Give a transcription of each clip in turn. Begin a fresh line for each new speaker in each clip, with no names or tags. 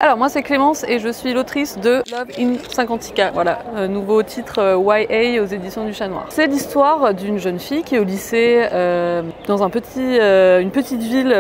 Alors moi c'est Clémence et je suis l'autrice de Love in Cinquantica, voilà, nouveau titre YA aux éditions du Chat Noir. C'est l'histoire d'une jeune fille qui est au lycée dans une petite ville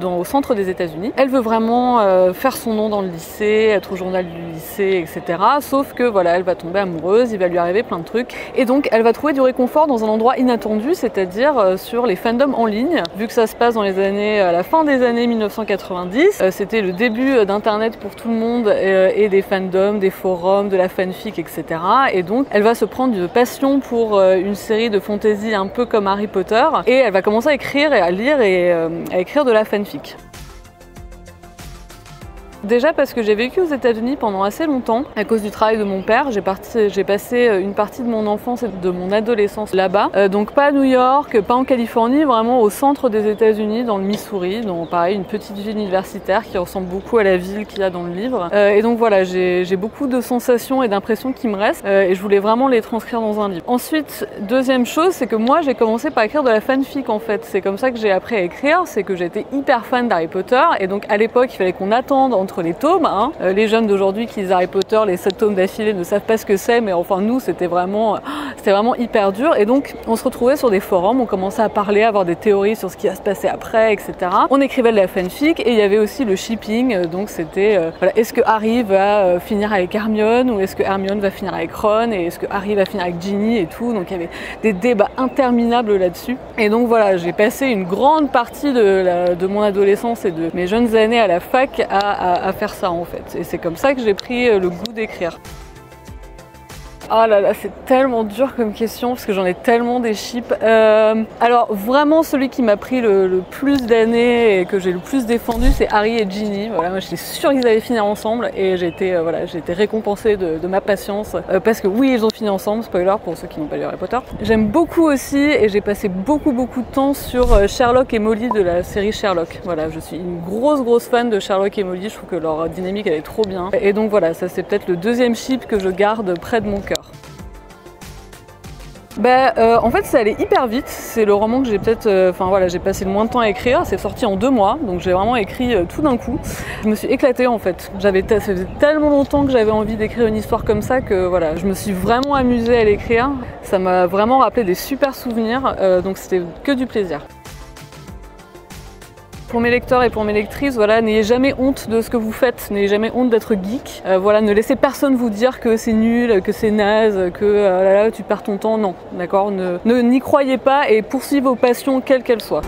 au centre des États-Unis. Elle veut vraiment faire son nom dans le lycée, être au journal du lycée, etc. Sauf que voilà, elle va tomber amoureuse, il va lui arriver plein de trucs. Et donc elle va trouver du réconfort dans un endroit inattendu, c'est-à-dire sur les fandoms en ligne. Vu que ça se passe à la fin des années 1990, c'était le début d'Internet pour tout le monde et des fandoms, des forums, de la fanfic, etc. Et donc elle va se prendre de passion pour une série de fantasy un peu comme Harry Potter et elle va commencer à écrire et à lire et à écrire de la fanfic. Déjà parce que j'ai vécu aux États-Unis pendant assez longtemps, à cause du travail de mon père. J'ai passé une partie de mon enfance et de mon adolescence là-bas. Donc pas à New York, pas en Californie, vraiment au centre des États-Unis, dans le Missouri, dans pareil une petite ville universitaire qui ressemble beaucoup à la ville qu'il y a dans le livre. Et donc voilà, j'ai beaucoup de sensations et d'impressions qui me restent et je voulais vraiment les transcrire dans un livre. Ensuite, deuxième chose, c'est que moi j'ai commencé par écrire de la fanfic en fait. C'est comme ça que j'ai appris à écrire, c'est que j'étais hyper fan d'Harry Potter et donc à l'époque il fallait qu'on attende entre les tomes. Les jeunes d'aujourd'hui qui lisent Harry Potter, les 7 tomes d'affilée ne savent pas ce que c'est, mais enfin nous c'était vraiment hyper dur. Et donc on se retrouvait sur des forums, on commençait à parler, à avoir des théories sur ce qui va se passer après, etc. On écrivait de la fanfic et il y avait aussi le shipping, donc c'était voilà, est-ce que Harry va finir avec Hermione ou est-ce que Hermione va finir avec Ron et est-ce que Harry va finir avec Ginny et tout. Donc il y avait des débats interminables là-dessus. Et donc voilà, j'ai passé une grande partie de mon adolescence et de mes jeunes années à la fac à faire ça en fait. Et c'est comme ça que j'ai pris le goût d'écrire. Oh là là, c'est tellement dur comme question parce que j'en ai tellement des chips. Alors vraiment celui qui m'a pris le plus d'années et que j'ai le plus défendu, c'est Harry et Ginny. Voilà, moi j'étais sûre qu'ils allaient finir ensemble et j'ai été récompensée de ma patience parce que oui, ils ont fini ensemble, spoiler pour ceux qui n'ont pas lu Harry Potter. J'aime beaucoup aussi et j'ai passé beaucoup de temps sur Sherlock et Molly de la série Sherlock. Voilà, je suis une grosse fan de Sherlock et Molly, je trouve que leur dynamique elle est trop bien. Et donc voilà, ça c'est peut-être le deuxième chip que je garde près de mon cœur. En fait ça allait hyper vite, c'est le roman que j'ai j'ai passé le moins de temps à écrire, c'est sorti en 2 mois, donc j'ai vraiment écrit tout d'un coup. Je me suis éclatée en fait, ça faisait tellement longtemps que j'avais envie d'écrire une histoire comme ça que voilà, je me suis vraiment amusée à l'écrire, ça m'a vraiment rappelé des super souvenirs, donc c'était que du plaisir. Pour mes lecteurs et pour mes lectrices, voilà, n'ayez jamais honte de ce que vous faites, n'ayez jamais honte d'être geek. Voilà, ne laissez personne vous dire que c'est nul, que c'est naze, que là, tu perds ton temps. Non, d'accord, n'y croyez pas et poursuivez vos passions quelles qu'elles soient.